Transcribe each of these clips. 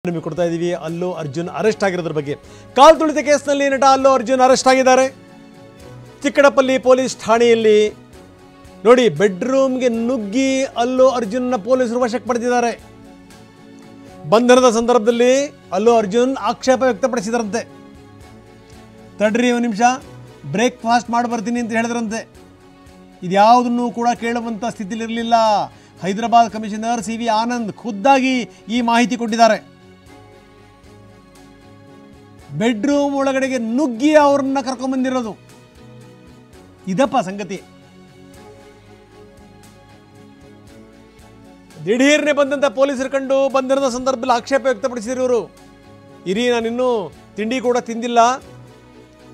ನಿಮಗೆ ಕೊಡ್ತಾ ಇದೀವಿ ಅಲ್ಲು ಅರ್ಜುನ್ ಅರೆಸ್ಟ್ ಆಗಿರೋದ್ರ ಬಗ್ಗೆ. ಕಾಲ್ ತುಳಿತ ಕೇಸ್ನಲ್ಲಿ ನಟ ಅಲ್ಲು ಅರ್ಜುನ್ ಅರೆಸ್ಟ್ ಆಗಿದ್ದಾರೆ. ಚಿಕ್ಕಡಪಲ್ಲಿ ಪೊಲೀಸ್ ಠಾಣೆಯಲ್ಲಿ ನೋಡಿ, ಬೆಡ್ರೂಮ್ಗೆ ನುಗ್ಗಿ ಅಲ್ಲು ಅರ್ಜುನ್ನ ಪೊಲೀಸರು ವಶಕ್ಕೆ ಪಡೆದಿದ್ದಾರೆ. ಬಂಧನದ ಸಂದರ್ಭದಲ್ಲಿ ಅಲ್ಲು ಅರ್ಜುನ್ ಆಕ್ಷೇಪ ವ್ಯಕ್ತಪಡಿಸಿದರಂತೆ. ತಡ್ರಿ ಒಂದು ನಿಮಿಷ, ಬ್ರೇಕ್ಫಾಸ್ಟ್ ಮಾಡಿ ಬರ್ತೀನಿ ಅಂತ ಹೇಳಿದ್ರಂತೆ. ಇದ್ಯಾವುದನ್ನು ಕೂಡ ಕೇಳುವಂಥ ಸ್ಥಿತಿಲಿರಲಿಲ್ಲ. Hyderabad commissioner C V Anand ಖುದ್ದಾಗಿ ಈ ಮಾಹಿತಿ ಕೊಟ್ಟಿದ್ದಾರೆ. ಬೆಡ್ರೂಮ್ ಒಳಗಡೆಗೆ ನುಗ್ಗಿ ಅವ್ರನ್ನ ಕರ್ಕೊಂಡ್ಬಂದಿರೋದು ಇದಪ್ಪ ಸಂಗತಿ. ದಿಢೀರ್ನೆ ಬಂದಂಥ ಪೊಲೀಸರು ಕಂಡು ಬಂಧನದ ಸಂದರ್ಭದಲ್ಲಿ ಆಕ್ಷೇಪ ವ್ಯಕ್ತಪಡಿಸಿದ್ರು ಇವರು. ಇರಿ, ನಾನಿನ್ನೂ ತಿಂಡಿ ಕೂಡ ತಿಂದಿಲ್ಲ,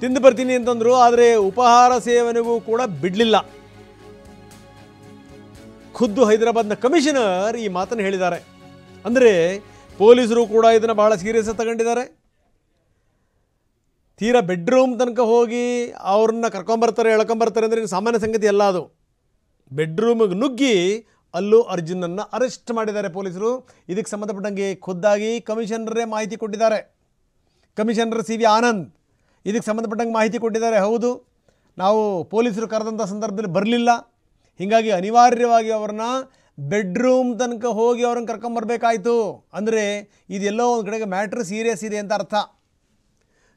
ತಿಂದು ಬರ್ತೀನಿ ಅಂತಂದ್ರು. ಆದರೆ ಉಪಹಾರ ಸೇವನೆಗೂ ಕೂಡ ಬಿಡಲಿಲ್ಲ. ಖುದ್ದು ಹೈದರಾಬಾದ್ನ ಕಮಿಷನರ್ ಈ ಮಾತನ್ನು ಹೇಳಿದ್ದಾರೆ. ಅಂದರೆ ಪೊಲೀಸರು ಕೂಡ ಇದನ್ನು ಬಹಳ ಸೀರಿಯಸ್ ತಗೊಂಡಿದ್ದಾರೆ. ತೀರಾ ಬೆಡ್ರೂಮ್ ತನಕ ಹೋಗಿ ಅವ್ರನ್ನ ಕರ್ಕೊಂಬರ್ತಾರೆ, ಎಳ್ಕೊಂಬರ್ತಾರೆ ಅಂದರೆ ಸಾಮಾನ್ಯ ಸಂಗತಿ ಅಲ್ಲ ಅದು. ಬೆಡ್ರೂಮಿಗೆ ನುಗ್ಗಿ ಅಲ್ಲು ಅರ್ಜುನನ್ನು ಅರೆಸ್ಟ್ ಮಾಡಿದ್ದಾರೆ ಪೊಲೀಸರು. ಇದಕ್ಕೆ ಸಂಬಂಧಪಟ್ಟಂಗೆ ಖುದ್ದಾಗಿ ಕಮಿಷನರೇ ಮಾಹಿತಿ ಕೊಟ್ಟಿದ್ದಾರೆ. ಕಮಿಷನರ್ ಸಿ ವಿ ಆನಂದ್ ಇದಕ್ಕೆ ಸಂಬಂಧಪಟ್ಟಂಗೆ ಮಾಹಿತಿ ಕೊಟ್ಟಿದ್ದಾರೆ. ಹೌದು, ನಾವು ಪೊಲೀಸರು ಕರೆದಂಥ ಸಂದರ್ಭದಲ್ಲಿ ಬರಲಿಲ್ಲ, ಹೀಗಾಗಿ ಅನಿವಾರ್ಯವಾಗಿ ಅವ್ರನ್ನ ಬೆಡ್ರೂಮ್ ತನಕ ಹೋಗಿ ಅವ್ರನ್ನ ಕರ್ಕೊಂಬರ್ಬೇಕಾಯ್ತು. ಅಂದರೆ ಇದೆಲ್ಲೋ ಒಂದು ಕಡೆಗೆ ಮ್ಯಾಟ್ರ್ ಸೀರಿಯಸ್ ಇದೆ ಅಂತ ಅರ್ಥ.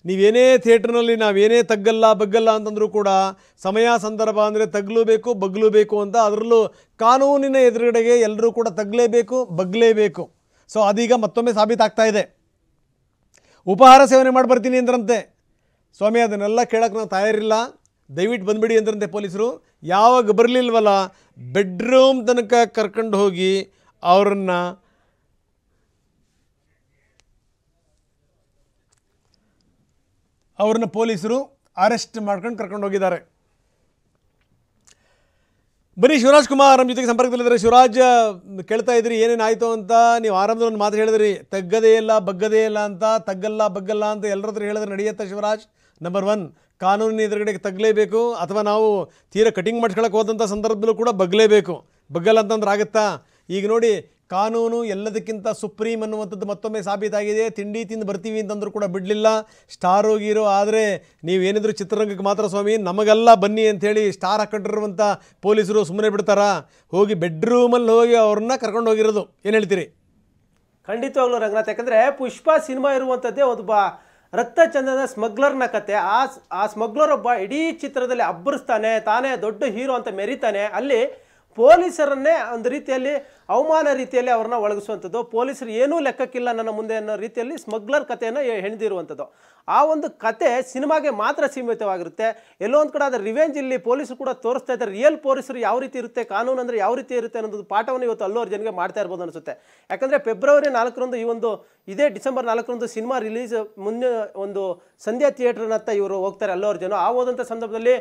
ನೀವೇನೇ ಥಿಯೇಟ್ರ್ನಲ್ಲಿ ನಾವೇನೇ ತಗ್ಗಲ್ಲ ಬಗ್ಗಲ್ಲ ಅಂತಂದರೂ ಕೂಡ ಸಮಯ ಸಂದರ್ಭ ಅಂದರೆ ತಗ್ಲೂಬೇಕು ಬಗ್ಲೂಬೇಕು ಅಂತ, ಅದರಲ್ಲೂ ಕಾನೂನಿನ ಎದುರುಗಡೆಗೆ ಎಲ್ಲರೂ ಕೂಡ ತಗ್ಲೇಬೇಕು ಬಗ್ಲೇಬೇಕು. ಸೊ ಅದೀಗ ಮತ್ತೊಮ್ಮೆ ಸಾಬೀತಾಗ್ತಾ ಇದೆ. ಉಪಹಾರ ಸೇವನೆ ಮಾಡಿ ಬರ್ತೀನಿ ಅಂದ್ರಂತೆ. ಸ್ವಾಮಿ, ಅದನ್ನೆಲ್ಲ ಕೇಳೋಕ್ಕೆ ನಾವು ತಯಾರಿಲ್ಲ, ದಯವಿಟ್ಟು ಬಂದುಬಿಡಿ ಅಂದ್ರಂತೆ ಪೊಲೀಸರು. ಯಾವಾಗ ಬರಲಿಲ್ವಲ್ಲ, ಬೆಡ್ರೂಮ್ ತನಕ ಕರ್ಕೊಂಡು ಹೋಗಿ ಅವ್ರನ್ನ ಪೊಲೀಸರು ಅರೆಸ್ಟ್ ಮಾಡ್ಕೊಂಡು ಕರ್ಕೊಂಡು ಹೋಗಿದ್ದಾರೆ. ಬನ್ನಿ, ಶಿವರಾಜ್ ಕುಮಾರ್ ನಮ್ಮ ಜೊತೆಗೆ ಸಂಪರ್ಕದಲ್ಲಿದ್ದಾರೆ. ಶಿವರಾಜ್, ಕೇಳ್ತಾ ಇದ್ರಿ ಏನೇನಾಯಿತು ಅಂತ. ನೀವು ಆರಂಭದಲ್ಲಿ ಒಂದು ಮಾತು ಹೇಳಿದ್ರಿ, ತಗ್ಗದೇ ಇಲ್ಲ ಬಗ್ಗದೇ ಇಲ್ಲ ಅಂತ, ತಗ್ಗಲ್ಲ ಬಗ್ಗಲ್ಲ ಅಂತ ಎಲ್ಲರ ಹತ್ರ ಹೇಳಿದ್ರೆ ನಡೆಯುತ್ತಾ ಶಿವರಾಜ್? ನಂಬರ್ 1, ಕಾನೂನಿನ ಎದುರುಗಡೆಗೆ ತಗ್ಲೇಬೇಕು, ಅಥವಾ ನಾವು ತೀರಾ ಕಟಿಂಗ್ ಮಾಡ್ಕೊಳಕ್ಕೆ ಹೋದಂಥ ಸಂದರ್ಭದಲ್ಲೂ ಕೂಡ ಬಗ್ಲೇಬೇಕು. ಬಗ್ಗಲ್ಲ ಅಂತಂದ್ರೆ ಆಗುತ್ತಾ? ಈಗ ನೋಡಿ, ಕಾನೂನು ಎಲ್ಲದಕ್ಕಿಂತ ಸುಪ್ರೀಂ ಅನ್ನುವಂಥದ್ದು ಮತ್ತೊಮ್ಮೆ ಸಾಬೀತಾಗಿದೆ. ತಿಂಡಿ ತಿಂದು ಬರ್ತೀವಿ ಅಂತಂದ್ರೂ ಕೂಡ ಬಿಡಲಿಲ್ಲ. ಸ್ಟಾರ್ ಹೋಗಿರೋ, ಆದರೆ ನೀವೇನಿದ್ರು ಚಿತ್ರರಂಗಕ್ಕೆ ಮಾತ್ರ ಸ್ವಾಮಿ, ನಮಗೆಲ್ಲ ಬನ್ನಿ ಅಂಥೇಳಿ ಸ್ಟಾರ್ ಹಾಕೊಂಡಿರುವಂಥ ಪೊಲೀಸರು ಸುಮ್ಮನೆ ಬಿಡ್ತಾರಾ? ಹೋಗಿ ಬೆಡ್ರೂಮಲ್ಲಿ ಹೋಗಿ ಅವ್ರನ್ನ ಕರ್ಕೊಂಡು ಹೋಗಿರೋದು. ಏನು ಹೇಳ್ತೀರಿ? ಖಂಡಿತವಾಗ್ಲೂ ರಂಗನಾಥ್, ಯಾಕಂದರೆ ಪುಷ್ಪ ಸಿನಿಮಾ ಇರುವಂಥದ್ದೇ ಒಬ್ಬ ರಕ್ತ ಚಂದನ ಸ್ಮಗ್ಲರ್ನ ಕತೆ. ಆ ಸ್ಮಗ್ಲರ್ ಒಬ್ಬ ಇಡೀ ಚಿತ್ರದಲ್ಲಿ ಅಬ್ಬರಿಸ್ತಾನೆ, ತಾನೇ ದೊಡ್ಡ ಹೀರೋ ಅಂತ ಮೆರಿತಾನೆ. ಅಲ್ಲಿ ಪೊಲೀಸರನ್ನೇ ಒಂದು ರೀತಿಯಲ್ಲಿ ಅವಮಾನ ರೀತಿಯಲ್ಲಿ ಅವ್ರನ್ನ ಒಳಗಿಸುವಂಥದ್ದು. ಪೊಲೀಸರು ಏನೂ ಲೆಕ್ಕಕ್ಕಿಲ್ಲ ನನ್ನ ಮುಂದೆ ಅನ್ನೋ ರೀತಿಯಲ್ಲಿ ಸ್ಮಗ್ಲರ್ ಕಥೆಯನ್ನು ಹೆಣೆದಿರುವಂಥದ್ದು. ಆ ಒಂದು ಕತೆ ಸಿನಿಮಾಗೆ ಮಾತ್ರ ಸೀಮಿತವಾಗಿರುತ್ತೆ. ಎಲ್ಲೋ ಒಂದು ಕಡೆ ಅದರ ರಿವೆಂಜ್ ಇಲ್ಲಿ ಪೊಲೀಸರು ಕೂಡ ತೋರಿಸ್ತಾ ಇದ್ದಾರೆ. ರಿಯಲ್ ಪೊಲೀಸರು ಯಾವ ರೀತಿ ಇರುತ್ತೆ, ಕಾನೂನು ಅಂದರೆ ಯಾವ ರೀತಿ ಇರುತ್ತೆ ಅನ್ನೋದು ಪಾಠವನ್ನು ಇವತ್ತು ಅಲ್ಲು ಅರ್ಜುನ್ಗೆ ಮಾಡ್ತಾ ಇರ್ಬೋದು ಅನಿಸುತ್ತೆ. ಯಾಕಂದರೆ ಫೆಬ್ರವರಿ 4ರಂದು ಇದೇ ಡಿಸೆಂಬರ್ 4ರಂದು ಸಿನಿಮಾ ರಿಲೀಸ್ ಮುನ್ನೆ ಒಂದು ಸಂಧ್ಯಾ ಥಿಯೇಟ್ರ್ನತ್ತ ಇವರು ಹೋಗ್ತಾರೆ ಅಲ್ಲು ಅರ್ಜುನ್. ಆ ಹೋದಂಥ ಸಂದರ್ಭದಲ್ಲಿ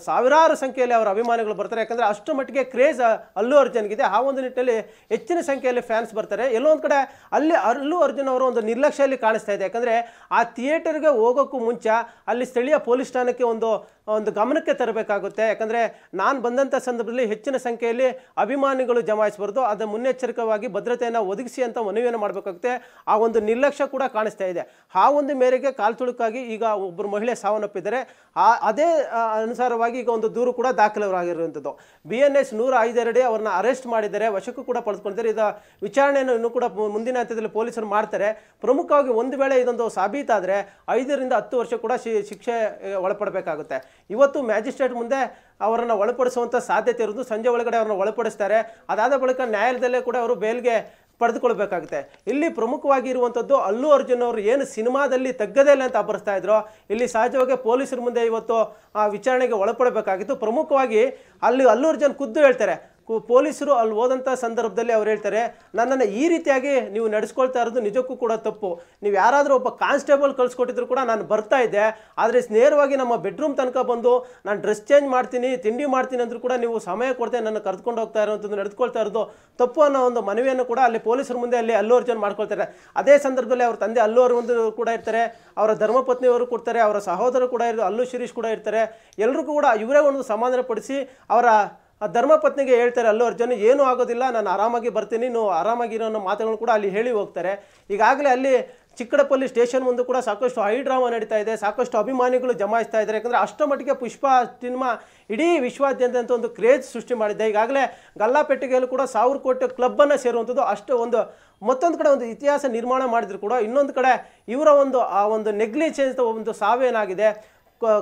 ಸಾವಿರಾರು ಸಂಖ್ಯೆಯಲ್ಲಿ ಅವರ ಅಭಿಮಾನಿಗಳು ಬರ್ತಾರೆ. ಯಾಕಂದರೆ ಅಷ್ಟು ಮಟ್ಟಿಗೆ ಕ್ರೇಜ್ ಅಲ್ಲು ಅರ್ಜುನ್ಗಿದೆ. ಆ ಒಂದು ನಿಟ್ಟಿನಲ್ಲಿ ಹೆಚ್ಚಿನ ಸಂಖ್ಯೆಯಲ್ಲಿ ಫ್ಯಾನ್ಸ್ ಬರ್ತಾರೆ. ಎಲ್ಲೋ ಒಂದು ಕಡೆ ಅಲ್ಲಿ ಅಲ್ಲು ಅರ್ಜುನ್ ಅವರು ಒಂದು ನಿರ್ಲಕ್ಷ್ಯದಲ್ಲಿ ಕಾಣಿಸ್ತಾ ಇದೆ. ಯಾಕಂದರೆ ಆ ಥಿಯೇಟರ್ಗೆ ಹೋಗೋಕ್ಕೂ ಮುಂಚೆ ಅಲ್ಲಿ ಸ್ಥಳೀಯ ಪೊಲೀಸ್ ಠಾಣಕ್ಕೆ ಒಂದು ಗಮನಕ್ಕೆ ತರಬೇಕಾಗುತ್ತೆ. ಯಾಕಂದರೆ ನಾನು ಬಂದಂಥ ಸಂದರ್ಭದಲ್ಲಿ ಹೆಚ್ಚಿನ ಸಂಖ್ಯೆಯಲ್ಲಿ ಅಭಿಮಾನಿಗಳು ಜಮಾಯಿಸಬಾರ್ದು, ಅದರ ಮುನ್ನೆಚ್ಚರಿಕವಾಗಿ ಭದ್ರತೆಯನ್ನು ಒದಗಿಸಿ ಅಂತ ಮನವಿಯನ್ನು ಮಾಡಬೇಕಾಗುತ್ತೆ. ಆ ಒಂದು ನಿರ್ಲಕ್ಷ್ಯ ಕೂಡ ಕಾಣಿಸ್ತಾ ಇದೆ. ಆ ಒಂದು ಮೇರೆಗೆ ಕಾಲ್ತುಳುಕಾಗಿ ಈಗ ಒಬ್ಬರು ಮಹಿಳೆ ಸಾವನ್ನಪ್ಪಿದ್ದಾರೆ. ಅದೇ ಅನುಸಾರವಾಗಿ ಈಗ ಒಂದು ದೂರು ಕೂಡ ದಾಖಲಾಗಿರುವಂಥದ್ದು. BNS 105 ಅವ್ರನ್ನ ಅರೆಸ್ಟ್ ಮಾಡಿದ್ದಾರೆ, ವಶಕ್ಕೂ ಕೂಡ ಪಡೆದುಕೊಂಡಿದ್ದಾರೆ. ಇದು ವಿಚಾರಣೆಯನ್ನು ಇನ್ನೂ ಕೂಡ ಮುಂದಿನ ಹಂತದಲ್ಲಿ ಪೊಲೀಸರು ಮಾಡ್ತಾರೆ. ಪ್ರಮುಖವಾಗಿ ಒಂದು ವೇಳೆ ಇದೊಂದು ಸಾಬೀತಾದರೆ 5 ರಿಂದ 10 ವರ್ಷ ಕೂಡ ಶಿಕ್ಷೆ ಒಳಪಡಬೇಕಾಗುತ್ತೆ. ಇವತ್ತು ಮ್ಯಾಜಿಸ್ಟ್ರೇಟ್ ಮುಂದೆ ಅವರನ್ನು ಒಳಪಡಿಸುವಂಥ ಸಾಧ್ಯತೆ ಇರೋದು. ಸಂಜೆ ಒಳಗಡೆ ಅವ್ರನ್ನ ಒಳಪಡಿಸ್ತಾರೆ. ಅದಾದ ಬಳಿಕ ನ್ಯಾಯಾಲಯದಲ್ಲೇ ಕೂಡ ಅವರು ಬೇಲ್ಗೆ ಪಡೆದುಕೊಳ್ಬೇಕಾಗುತ್ತೆ. ಇಲ್ಲಿ ಪ್ರಮುಖವಾಗಿ ಇರುವಂಥದ್ದು ಅಲ್ಲು ಅರ್ಜುನ್ ಅವರು ಏನು ಸಿನಿಮಾದಲ್ಲಿ ತಗ್ಗದೇ ಇಲ್ಲ ಅಂತ ಅಬ್ಬರಿಸ್ತಾ ಇದ್ರು, ಇಲ್ಲಿ ಸಹಜವಾಗಿ ಪೊಲೀಸರ ಮುಂದೆ ಇವತ್ತು ಆ ವಿಚಾರಣೆಗೆ ಒಳಪಡಬೇಕಾಗಿತ್ತು. ಪ್ರಮುಖವಾಗಿ ಅಲ್ಲಿ ಅಲ್ಲು ಅರ್ಜುನ್ ಖುದ್ದು ಹೇಳ್ತಾರೆ, ಪೊಲೀಸರು ಅಲ್ಲಿ ಹೋದಂಥ ಸಂದರ್ಭದಲ್ಲಿ ಅವ್ರು ಹೇಳ್ತಾರೆ, ನನ್ನನ್ನು ಈ ರೀತಿಯಾಗಿ ನೀವು ನಡೆಸ್ಕೊಳ್ತಾ ಇರೋದು ನಿಜಕ್ಕೂ ಕೂಡ ತಪ್ಪು. ನೀವು ಯಾರಾದರೂ ಒಬ್ಬ ಕಾನ್ಸ್ಟೇಬಲ್ ಕಳಿಸ್ಕೊಟ್ಟಿದ್ರು ಕೂಡ ನಾನು ಬರ್ತಾ ಇದ್ದೆ, ಆದರೆ ನೇರವಾಗಿ ನಮ್ಮ ಬೆಡ್ರೂಮ್ ತನಕ ಬಂದು ನಾನು ಡ್ರೆಸ್ ಚೇಂಜ್ ಮಾಡ್ತೀನಿ, ತಿಂಡಿ ಮಾಡ್ತೀನಿ ಅಂದರೂ ಕೂಡ ನೀವು ಸಮಯ ಕೊಡ್ತೇ ನನ್ನ ಕರೆದುಕೊಂಡು ಹೋಗ್ತಾ ಇರೋವಂಥದ್ದು, ನಡೆದುಕೊಳ್ತಾ ಇರೋದು ತಪ್ಪು ಅನ್ನೋ ಒಂದು ಮನವಿಯನ್ನು ಕೂಡ ಅಲ್ಲಿ ಪೊಲೀಸರ ಮುಂದೆ ಅಲ್ಲಿ ಅಲ್ಲು ಅರ್ಜುನ್ ಮಾಡ್ಕೊಳ್ತಾರೆ. ಅದೇ ಸಂದರ್ಭದಲ್ಲಿ ಅವ್ರ ತಂದೆ ಅಲ್ಲು ಅರವಿಂದ್ ಕೂಡ ಇರ್ತಾರೆ, ಅವರ ಧರ್ಮಪತ್ನಿಯವರು ಕೊಡ್ತಾರೆ, ಅವರ ಸಹೋದರ ಕೂಡ ಅಲ್ಲು ಶಿರೀಶ್ ಕೂಡ ಇರ್ತಾರೆ. ಎಲ್ಲರಿಗೂ ಕೂಡ ಇವರೇ ಒಂದು ಸಮಾಧಾನಪಡಿಸಿ ಅವರ ಆ ಧರ್ಮಪತ್ನಿಗೆ ಹೇಳ್ತಾರೆ ಅಲ್ಲು ಅರ್ಜುನ್, ಏನೂ ಆಗೋದಿಲ್ಲ, ನಾನು ಆರಾಮಾಗಿ ಬರ್ತೀನಿ, ನೀವು ಆರಾಮಾಗಿರೋ ಅನ್ನೋ ಮಾತುಗಳನ್ನು ಕೂಡ ಅಲ್ಲಿ ಹೇಳಿ ಹೋಗ್ತಾರೆ. ಈಗಾಗಲೇ ಅಲ್ಲಿ ಚಿಕ್ಕಡಪಲ್ಲಿ ಸ್ಟೇಷನ್ ಮುಂದೆ ಕೂಡ ಸಾಕಷ್ಟು ಹೈ ಡ್ರಾಮಾ ನಡೀತಾ ಇದೆ, ಸಾಕಷ್ಟು ಅಭಿಮಾನಿಗಳು ಜಮಾಯಿಸ್ತಾ ಇದ್ದಾರೆ. ಯಾಕಂದರೆ ಅಷ್ಟರ ಮಟ್ಟಿಗೆ ಪುಷ್ಪ ಸಿನಿಮಾ ಇಡೀ ವಿಶ್ವಾದ್ಯಂತ ಒಂದು ಕ್ರೇಜ್ ಸೃಷ್ಟಿ ಮಾಡಿದೆ. ಈಗಾಗಲೇ ಗಲ್ಲಾಪೆಟ್ಟಿಗೆಯಲ್ಲೂ ಕೂಡ 1000 ಕೋಟಿ ಕ್ಲಬ್ಬನ್ನು ಸೇರುವಂಥದ್ದು ಅಷ್ಟು ಒಂದು ಮತ್ತೊಂದು ಕಡೆ ಒಂದು ಇತಿಹಾಸ ನಿರ್ಮಾಣ ಮಾಡಿದ್ರು ಕೂಡ, ಇನ್ನೊಂದು ಕಡೆ ಇವರ ಒಂದು ಆ ಒಂದು ನೆಗ್ಲಿಜೆನ್ಸ್ ಒಂದು ಸಾವೇನಾಗಿದೆ,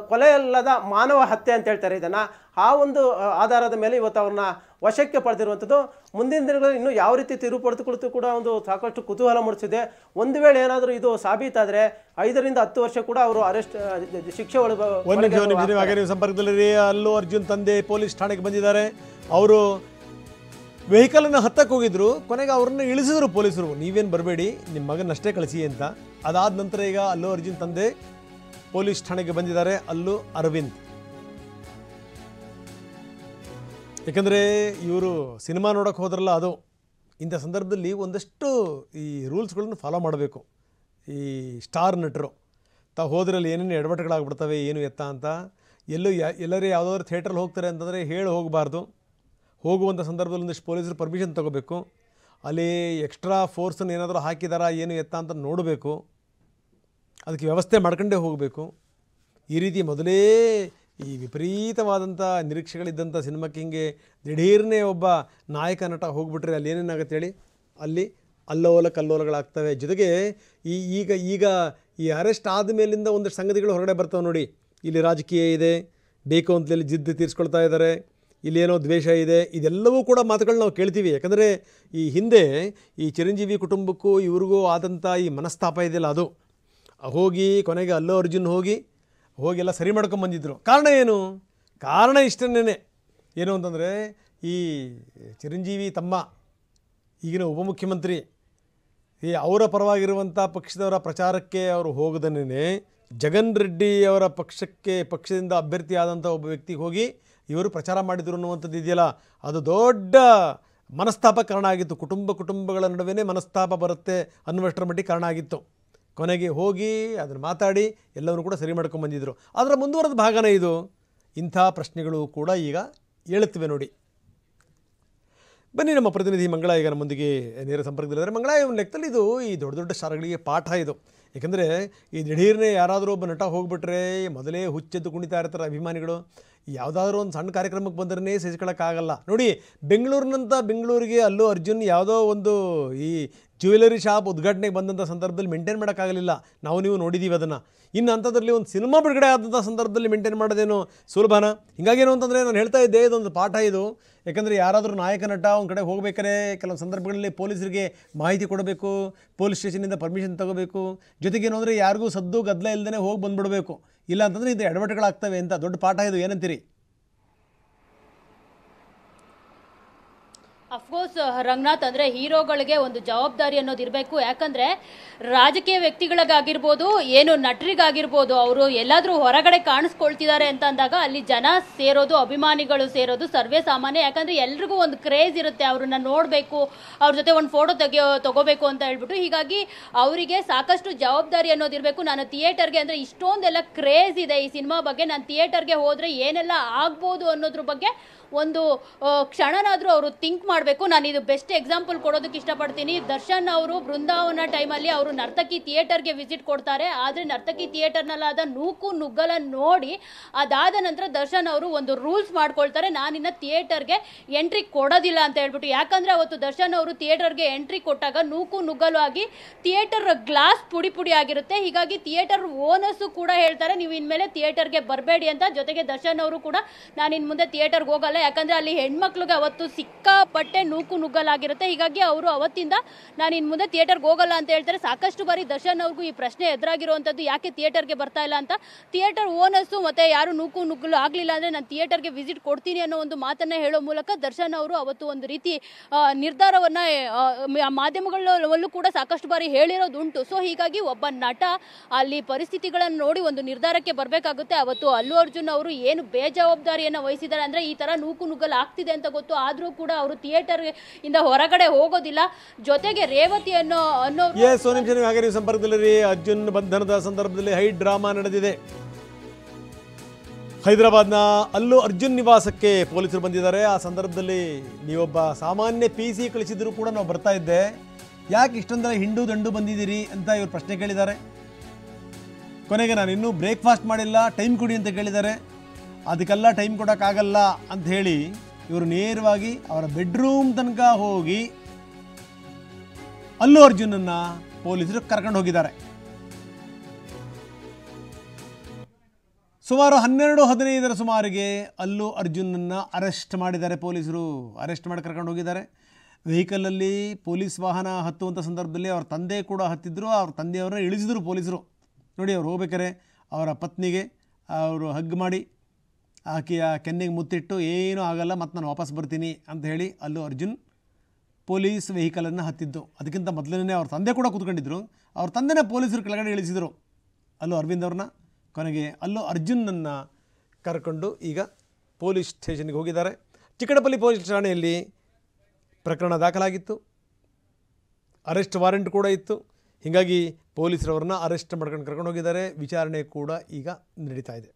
ಕೊಲೆಯಲ್ಲದ ಮಾನವ ಹತ್ಯೆ ಅಂತ ಹೇಳ್ತಾರೆ ಇದನ್ನು. ಆ ಒಂದು ಆಧಾರದ ಮೇಲೆ ಇವತ್ತು ಅವ್ರನ್ನ ವಶಕ್ಕೆ ಪಡೆದಿರುವಂಥದ್ದು. ಮುಂದಿನ ದಿನಗಳಲ್ಲಿ ಇನ್ನೂ ಯಾವ ರೀತಿ ತಿರುವು ಪಡೆದುಕೊಳ್ತು ಕೂಡ ಒಂದು ಸಾಕಷ್ಟು ಕುತೂಹಲ ಮೂಡಿಸಿದೆ. ಒಂದು ವೇಳೆ ಏನಾದರೂ ಇದು ಸಾಬೀತಾದರೆ 5 ರಿಂದ 10 ವರ್ಷ ಕೂಡ ಅವರು ಅರೆಸ್ಟ್ ಶಿಕ್ಷೆ ಒಳಗೆ ಸಂಪರ್ಕದಲ್ಲಿ ಅಲ್ಲು ಅರ್ಜುನ್ ತಂದೆ ಪೊಲೀಸ್ ಠಾಣೆಗೆ ಬಂದಿದ್ದಾರೆ. ಅವರು ವೆಹಿಕಲನ್ನು ಹತ್ತಕ್ಕೆ ಹೋಗಿದ್ರು, ಕೊನೆಗೆ ಅವ್ರನ್ನ ಇಳಿಸಿದ್ರು ಪೊಲೀಸರು, ನೀವೇನು ಬರಬೇಡಿ, ನಿಮ್ಮ ಮಗನಷ್ಟೇ ಕಳಿಸಿ ಅಂತ. ಅದಾದ ನಂತರ ಈಗ ಅಲ್ಲು ಅರ್ಜುನ್ ತಂದೆ ಪೊಲೀಸ್ ಠಾಣೆಗೆ ಬಂದಿದ್ದಾರೆ, ಅಲ್ಲು ಅರವಿಂದ್. ಯಾಕಂದರೆ ಇವರು ಸಿನಿಮಾ ನೋಡೋಕೆ ಹೋದ್ರಲ್ಲ, ಅದು ಇಂಥ ಸಂದರ್ಭದಲ್ಲಿ ಒಂದಷ್ಟು ಈ ರೂಲ್ಸ್ಗಳನ್ನು ಫಾಲೋ ಮಾಡಬೇಕು. ಈ ಸ್ಟಾರ್ ನಟರು ತಾವು ಹೋದ್ರಲ್ಲಿ ಏನೇನು ಎಡವಟ್ಟುಗಳಾಗ್ಬಿಡ್ತವೆ, ಏನು ಎತ್ತ ಅಂತ. ಎಲ್ಲರೂ ಯಾವುದಾದ್ರೂ ಥಿಯೇಟ್ರಲ್ಲಿ ಹೋಗ್ತಾರೆ ಅಂತಂದರೆ ಹೇಳಿ ಹೋಗಬಾರ್ದು. ಹೋಗುವಂಥ ಸಂದರ್ಭದಲ್ಲಿ ಒಂದಿಷ್ಟು ಪೊಲೀಸರು ಪರ್ಮಿಷನ್ ತೊಗೋಬೇಕು. ಅಲ್ಲಿ ಎಕ್ಸ್ಟ್ರಾ ಫೋರ್ಸನ್ನು ಏನಾದರೂ ಹಾಕಿದಾರಾ ಏನು ಎತ್ತ ಅಂತ ನೋಡಬೇಕು. ಅದಕ್ಕೆ ವ್ಯವಸ್ಥೆ ಮಾಡ್ಕೊಂಡೇ ಹೋಗಬೇಕು. ಈ ರೀತಿ ಮೊದಲೇ ಈ ವಿಪರೀತವಾದಂಥ ನಿರೀಕ್ಷೆಗಳಿದ್ದಂಥ ಸಿನಿಮಾಕ್ಕೆ ಹಿಂಗೆ ದಿಢೀರ್ನೇ ಒಬ್ಬ ನಾಯಕ ನಟ ಹೋಗ್ಬಿಟ್ರೆ ಅಲ್ಲಿ ಏನೇನಾಗುತ್ತೆ ಹೇಳಿ, ಅಲ್ಲಿ ಅಲ್ಲೋಲ ಕಲ್ಲೋಲಗಳಾಗ್ತವೆ. ಜೊತೆಗೆ ಈಗ ಈ ಅರೆಸ್ಟ್ ಆದಮೇಲಿಂದ ಒಂದಷ್ಟು ಸಂಗತಿಗಳು ಹೊರಗಡೆ ಬರ್ತವೆ ನೋಡಿ. ಇಲ್ಲಿ ರಾಜಕೀಯ ಇದೆ, ಬೇಕು ಅಂತೇಳಿ ಜಿದ್ದು ತೀರಿಸ್ಕೊಳ್ತಾ ಇದ್ದಾರೆ, ಇಲ್ಲೇನೋ ದ್ವೇಷ ಇದೆ, ಇದೆಲ್ಲವೂ ಕೂಡ ಮಾತುಗಳು ನಾವು ಕೇಳ್ತೀವಿ. ಯಾಕಂದರೆ ಈ ಹಿಂದೆ ಈ ಚಿರಂಜೀವಿ ಕುಟುಂಬಕ್ಕೂ ಇವ್ರಿಗೂ ಆದಂಥ ಈ ಮನಸ್ತಾಪ ಇದೆಯಲ್ಲ, ಅದು ಹೋಗಿ ಕೊನೆಗೆ ಅಲ್ಲು ಅರ್ಜುನ್ ಹೋಗಿ ಎಲ್ಲ ಸರಿ ಮಾಡ್ಕೊಂಬಂದಿದ್ರು. ಕಾರಣ ಏನು? ಕಾರಣ ಇಷ್ಟನ್ನೇ ಏನು ಅಂತಂದರೆ, ಈ ಚಿರಂಜೀವಿ ತಮ್ಮ ಈಗಿನ ಉಪಮುಖ್ಯಮಂತ್ರಿ ಅವರ ಪರವಾಗಿರುವಂಥ ಪಕ್ಷದವರ ಪ್ರಚಾರಕ್ಕೆ ಅವರು ಹೋಗದನೇ ಜಗನ್ ರೆಡ್ಡಿ ಅವರ ಪಕ್ಷದಿಂದ ಅಭ್ಯರ್ಥಿ ಆದಂಥ ಒಬ್ಬ ವ್ಯಕ್ತಿಗೆ ಹೋಗಿ ಇವರು ಪ್ರಚಾರ ಮಾಡಿದರು ಅನ್ನುವಂಥದ್ದು ಇದೆಯಲ್ಲ, ಅದು ದೊಡ್ಡ ಮನಸ್ತಾಪ ಕಾರಣ ಆಗಿತ್ತು. ಕುಟುಂಬಗಳ ನಡುವೆ ಮನಸ್ತಾಪ ಬರುತ್ತೆ ಅನ್ನುವಷ್ಟರ ಮಟ್ಟಿಗೆ ಕಾರಣ ಆಗಿತ್ತು. ಕೊನೆಗೆ ಹೋಗಿ ಅದನ್ನು ಮಾತಾಡಿ ಎಲ್ಲವನ್ನೂ ಕೂಡ ಸರಿ ಮಾಡ್ಕೊಂಬಂದಿದ್ರು. ಅದರ ಮುಂದುವರೆದ ಭಾಗನೇ ಇದು. ಇಂಥ ಪ್ರಶ್ನೆಗಳು ಕೂಡ ಈಗ ಏಳುತ್ತಿವೆ ನೋಡಿ. ಬನ್ನಿ, ನಮ್ಮ ಪ್ರತಿನಿಧಿ ಮಂಗಳ ಈಗ ನಮ್ಮೊಂದಿಗೆ ನೇರ ಸಂಪರ್ಕದಲ್ಲಿದ್ದಾರೆ. ಮಂಗಳ, ಒಂದು ಲೆಕ್ಕದಲ್ಲಿ ಇದು ಈ ದೊಡ್ಡ ದೊಡ್ಡ ಸ್ಟಾರ್ಗಳಿಗೆ ಪಾಠ ಇದು. ಏಕೆಂದರೆ ಈ ದಿಢೀರ್ನೇ ಯಾರಾದರೂ ಒಬ್ಬ ನಟ ಹೋಗ್ಬಿಟ್ರೆ ಮೊದಲೇ ಹುಚ್ಚೆದ್ದು ಕುಣಿತಾ ಇರ್ತಾರೆ ಅಭಿಮಾನಿಗಳು. ಯಾವುದಾದ್ರೂ ಒಂದು ಸಣ್ಣ ಕಾರ್ಯಕ್ರಮಕ್ಕೆ ಬಂದ್ರೆ ಸಹಿಸ್ಕೊಳ್ಳೋಕ್ಕಾಗಲ್ಲ ನೋಡಿ. ಬೆಂಗಳೂರಿಗೆ ಅಲ್ಲು ಅರ್ಜುನ್ ಯಾವುದೋ ಒಂದು ಈ ಜ್ಯುವೆಲರಿ ಶಾಪ್ ಉದ್ಘಾಟನೆಗೆ ಬಂದಂಥ ಸಂದರ್ಭದಲ್ಲಿ ಮೇಂಟೈನ್ ಮಾಡೋಕ್ಕಾಗಲಿಲ್ಲ. ನೀವು ನೋಡಿದ್ದೀವಿ ಅದನ್ನು. ಇನ್ನು ಅಂಥದ್ರಲ್ಲಿ ಒಂದು ಸಿನಿಮಾ ಬಿಡುಗಡೆ ಆದಂಥ ಸಂದರ್ಭದಲ್ಲಿ ಮೇಂಟೈನ್ ಮಾಡೋದೇನು ಸುಲಭನ? ಹಿಂಗಾಗೇನು ಅಂತಂದರೆ ನಾನು ಹೇಳ್ತಾ ಇದ್ದೆ, ಇದೊಂದು ಪಾಠ ಇದು. ಯಾಕಂದರೆ ಯಾರಾದರೂ ನಾಯಕ ನಟ ಒಂದು ಕಡೆ ಹೋಗ್ಬೇಕಾದ್ರೆ ಕೆಲವು ಸಂದರ್ಭಗಳಲ್ಲಿ ಪೊಲೀಸರಿಗೆ ಮಾಹಿತಿ ಕೊಡಬೇಕು, ಪೊಲೀಸ್ ಸ್ಟೇಷನಿಂದ ಪರ್ಮಿಷನ್ ತೊಗೋಬೇಕು. ಜೊತೆಗೇನು ಅಂದರೆ ಯಾರಿಗೂ ಸದ್ದು ಗದ್ದಲ ಇಲ್ಲದೇ ಹೋಗಿ ಬಂದುಬಿಡಬೇಕು. ಇಲ್ಲ ಅಂತಂದರೆ ಇದು ಎಡವಟ್ಟುಗಳಾಗ್ತವೆ ಅಂತ. ದೊಡ್ಡ ಪಾಠ ಇದು, ಏನಂತೀರಿ? ಅಫ್ಕೋರ್ಸ್ ರಂಗನಾಥ್, ಅಂದರೆ ಹೀರೋಗಳಿಗೆ ಒಂದು ಜವಾಬ್ದಾರಿ ಅನ್ನೋದು ಇರಬೇಕು. ಯಾಕಂದರೆ ರಾಜಕೀಯ ವ್ಯಕ್ತಿಗಳಿಗಾಗಿರ್ಬೋದು, ಏನು ನಟರಿಗಾಗಿರ್ಬೋದು, ಅವರು ಎಲ್ಲಾದರೂ ಹೊರಗಡೆ ಕಾಣಿಸ್ಕೊಳ್ತಿದ್ದಾರೆ ಅಂತ ಅಂದಾಗ ಅಲ್ಲಿ ಜನ ಸೇರೋದು, ಅಭಿಮಾನಿಗಳು ಸೇರೋದು ಸರ್ವೇ ಸಾಮಾನ್ಯ. ಯಾಕಂದರೆ ಎಲ್ರಿಗೂ ಒಂದು ಕ್ರೇಜ್ ಇರುತ್ತೆ, ಅವ್ರನ್ನ ನೋಡಬೇಕು, ಅವ್ರ ಜೊತೆ ಒಂದು ಫೋಟೋ ತಗೋಬೇಕು ಅಂತ ಹೇಳ್ಬಿಟ್ಟು. ಹೀಗಾಗಿ ಅವರಿಗೆ ಸಾಕಷ್ಟು ಜವಾಬ್ದಾರಿ ಅನ್ನೋದು ಇರಬೇಕು. ನಾನು ಥಿಯೇಟರ್ಗೆ, ಅಂದರೆ ಇಷ್ಟೊಂದೆಲ್ಲ ಕ್ರೇಜ್ ಇದೆ ಈ ಸಿನಿಮಾ ಬಗ್ಗೆ, ನಾನು ಥಿಯೇಟರ್ಗೆ ಹೋದರೆ ಏನೆಲ್ಲ ಆಗ್ಬೋದು ಅನ್ನೋದ್ರ ಬಗ್ಗೆ ಒಂದು ಕ್ಷಣನಾದರೂ ಅವರು ಥಿಂಕ್ ಮಾಡಬೇಕು. ನಾನು ಇದು ಬೆಸ್ಟ್ ಎಕ್ಸಾಂಪಲ್ ಕೊಡೋದಕ್ಕೆ ಇಷ್ಟಪಡ್ತೀನಿ. ದರ್ಶನ್ ಅವರು ಬೃಂದಾವನ ಟೈಮಲ್ಲಿ ಅವರು ನರ್ತಕಿ ಥಿಯೇಟರ್ಗೆ ವಿಸಿಟ್ ಕೊಡ್ತಾರೆ. ಆದರೆ ನರ್ತಕಿ ಥಿಯೇಟರ್ನಲ್ಲಾದ ನೂಕು ನುಗ್ಗಲ ನೋಡಿ ಅದಾದ ನಂತರ ದರ್ಶನ್ ಅವರು ಒಂದು ರೂಲ್ಸ್ ಮಾಡ್ಕೊಳ್ತಾರೆ, ನಾನಿನ್ನ ಥಿಯೇಟರ್ಗೆ ಎಂಟ್ರಿ ಕೊಡೋದಿಲ್ಲ ಅಂತ ಹೇಳ್ಬಿಟ್ಟು. ಯಾಕಂದರೆ ಅವತ್ತು ದರ್ಶನ್ ಅವರು ಥಿಯೇಟರ್ಗೆ ಎಂಟ್ರಿ ಕೊಟ್ಟಾಗ ನೂಕು ನುಗ್ಗಲು ಆಗಿ ಥಿಯೇಟರ್ ಗ್ಲಾಸ್ ಪುಡಿ ಪುಡಿ ಆಗಿರುತ್ತೆ. ಹೀಗಾಗಿ ಥಿಯೇಟರ್ ಓನರ್ಸು ಕೂಡ ಹೇಳ್ತಾರೆ, ನೀವು ಇನ್ಮೇಲೆ ಥಿಯೇಟರ್ಗೆ ಬರಬೇಡಿ ಅಂತ. ಜೊತೆಗೆ ದರ್ಶನ್ ಅವರು ಕೂಡ ನಾನು ಇನ್ನು ಮುಂದೆ ಥಿಯೇಟರ್ಗೆ ಹೋಗಲ್ಲ, ಯಾಕಂದರೆ ಅಲ್ಲಿ ಹೆಣ್ಮಕ್ಳಿಗೆ ಅವತ್ತು ಸಿಕ್ಕಾಪಟ್ಟೆ ನೂಕು ನುಗ್ಗಲಾಗಿರುತ್ತೆ. ಹೀಗಾಗಿ ಅವರು ಅವತ್ತಿಂದ ನಾನು ಇನ್ನು ಮುಂದೆ ಥಿಯೇಟರ್ಗೆ ಹೋಗಲ್ಲ ಅಂತ ಹೇಳ್ತಾರೆ. ಸಾಕಷ್ಟು ಬಾರಿ ದರ್ಶನ್ ಅವ್ರಿಗೂ ಈ ಪ್ರಶ್ನೆ ಎದುರಾಗಿರುವಂಥದ್ದು, ಯಾಕೆ ಥಿಯೇಟರ್ಗೆ ಬರ್ತಾ ಇಲ್ಲ ಅಂತ. ಥಿಯೇಟರ್ ಓನರ್ಸು ಮತ್ತು ಯಾರು ನೂಕು ನುಗ್ಗಲು ಆಗಲಿಲ್ಲ ಅಂದರೆ ನಾನು ಥಿಯೇಟರ್ಗೆ ವಿಸಿಟ್ ಕೊಡ್ತೀನಿ ಅನ್ನೋ ಒಂದು ಮಾತನ್ನು ಹೇಳೋ ಮೂಲಕ ದರ್ಶನ್ ಅವರು ಅವತ್ತು ಒಂದು ರೀತಿ ನಿರ್ಧಾರವನ್ನು ಮಾಧ್ಯಮಗಳಲ್ಲೂ ಕೂಡ ಸಾಕಷ್ಟು ಬಾರಿ ಹೇಳಿರೋದುಂಟು. ಸೊ ಹೀಗಾಗಿ ಒಬ್ಬ ನಟ ಅಲ್ಲಿ ಪರಿಸ್ಥಿತಿಗಳನ್ನು ನೋಡಿ ಒಂದು ನಿರ್ಧಾರಕ್ಕೆ ಬರಬೇಕಾಗುತ್ತೆ. ಅವತ್ತು ಅಲ್ಲು ಅರ್ಜುನ್ ಅವರು ಏನು ಬೇಜವಾಬ್ದಾರಿಯನ್ನು ವಹಿಸಿದ್ದಾರೆ ಅಂದರೆ, ಈ ಥರ ನೂಕು ನುಗ್ಗಲು ಆಗ್ತಿದೆ ಅಂತ ಗೊತ್ತು, ಆದರೂ ಕೂಡ ಅವರು ಥಿಯೇಟರ್ ಇಂದ ಹೊರಗಡೆ ಹೋಗೋದಿಲ್ಲ. ಜೊತೆಗೆ ರೇವತಿ ಅನ್ನೋ ನೀವು ಸಂಪರ್ಕದಲ್ಲಿ ಅರ್ಜುನ್ ಬಂಧನದ ಸಂದರ್ಭದಲ್ಲಿ ಹೈ ಡ್ರಾಮಾ ನಡೆದಿದೆ. ಹೈದರಾಬಾದ್ನ ಅಲ್ಲು ಅರ್ಜುನ್ ನಿವಾಸಕ್ಕೆ ಪೊಲೀಸರು ಬಂದಿದ್ದಾರೆ. ಆ ಸಂದರ್ಭದಲ್ಲಿ ನೀವೊಬ್ಬ ಸಾಮಾನ್ಯ PC ಕಳಿಸಿದ್ರು ಕೂಡ ನಾವು ಬರ್ತಾ ಇದ್ದೆ, ಯಾಕೆ ಇಷ್ಟೊಂದರ ಹಿಂಡು ದಂಡು ಬಂದಿದ್ದೀರಿ ಅಂತ ಇವರು ಪ್ರಶ್ನೆ ಕೇಳಿದ್ದಾರೆ. ಕೊನೆಗೆ ನಾನು ಇನ್ನೂ ಬ್ರೇಕ್ಫಾಸ್ಟ್ ಮಾಡಿಲ್ಲ, ಟೈಮ್ ಕೊಡಿ ಅಂತ ಕೇಳಿದ್ದಾರೆ. ಅದಕ್ಕೆಲ್ಲ ಟೈಮ್ ಕೊಡೋಕ್ಕಾಗಲ್ಲ ಅಂತ ಹೇಳಿ ಇವರು ನೇರವಾಗಿ ಅವರ ಬೆಡ್ರೂಮ್ ತನಕ ಹೋಗಿ ಅಲ್ಲು ಅರ್ಜುನನ್ನು ಪೊಲೀಸರು ಕರ್ಕೊಂಡು ಹೋಗಿದ್ದಾರೆ. ಸುಮಾರು 12-15 ಸುಮಾರಿಗೆ ಅಲ್ಲು ಅರ್ಜುನನ್ನು ಅರೆಸ್ಟ್ ಮಾಡಿದ್ದಾರೆ ಪೊಲೀಸರು. ಅರೆಸ್ಟ್ ಮಾಡಿ ಕರ್ಕೊಂಡು ಹೋಗಿದ್ದಾರೆ. ವೆಹಿಕಲಲ್ಲಿ ಪೊಲೀಸ್ ವಾಹನ ಹತ್ತುವಂಥ ಸಂದರ್ಭದಲ್ಲಿ ಅವ್ರ ತಂದೆ ಕೂಡ ಹತ್ತಿದ್ರು. ಅವ್ರ ತಂದೆಯವರನ್ನ ಇಳಿಸಿದ್ರು ಪೊಲೀಸರು. ನೋಡಿ, ಅವ್ರು ಹೋಗ್ಬೇಕಾರೆ ಅವರ ಪತ್ನಿಗೆ ಅವರು ಹಗ್ ಮಾಡಿ ಆಕೆಯ ಕೆನ್ನೆಗೆ ಮುತ್ತಿಟ್ಟು, ಏನೂ ಆಗಲ್ಲ, ಮತ್ತು ನಾನು ವಾಪಸ್ ಬರ್ತೀನಿ ಅಂತ ಹೇಳಿ ಅಲ್ಲು ಅರ್ಜುನ್ ಪೊಲೀಸ್ ವೆಹಿಕಲನ್ನು ಹತ್ತಿದ್ದು. ಅದಕ್ಕಿಂತ ಮೊದಲನೇ ಅವ್ರ ತಂದೆ ಕೂಡ ಕೂತ್ಕೊಂಡಿದ್ರು. ಅವ್ರ ತಂದೆನೇ ಪೊಲೀಸರು ಕೆಳಗಡೆ ಇಳಿಸಿದರು ಅಲ್ಲು ಅರವಿಂದ್ ಅವ್ರನ್ನ. ಕೊನೆಗೆ ಅಲ್ಲು ಅರ್ಜುನನ್ನು ಕರ್ಕೊಂಡು ಈಗ ಪೊಲೀಸ್ ಸ್ಟೇಷನ್ಗೆ ಹೋಗಿದ್ದಾರೆ. ಚಿಕ್ಕಡಪಲ್ಲಿ ಪೊಲೀಸ್ ಠಾಣೆಯಲ್ಲಿ ಪ್ರಕರಣ ದಾಖಲಾಗಿತ್ತು. ಅರೆಸ್ಟ್ ವಾರೆಂಟ್ ಕೂಡ ಇತ್ತು. ಹೀಗಾಗಿ ಪೊಲೀಸರವ್ರನ್ನ ಅರೆಸ್ಟ್ ಮಾಡ್ಕೊಂಡು ಕರ್ಕೊಂಡು ಹೋಗಿದ್ದಾರೆ. ವಿಚಾರಣೆ ಕೂಡ ಈಗ ನಡೀತಾ ಇದೆ.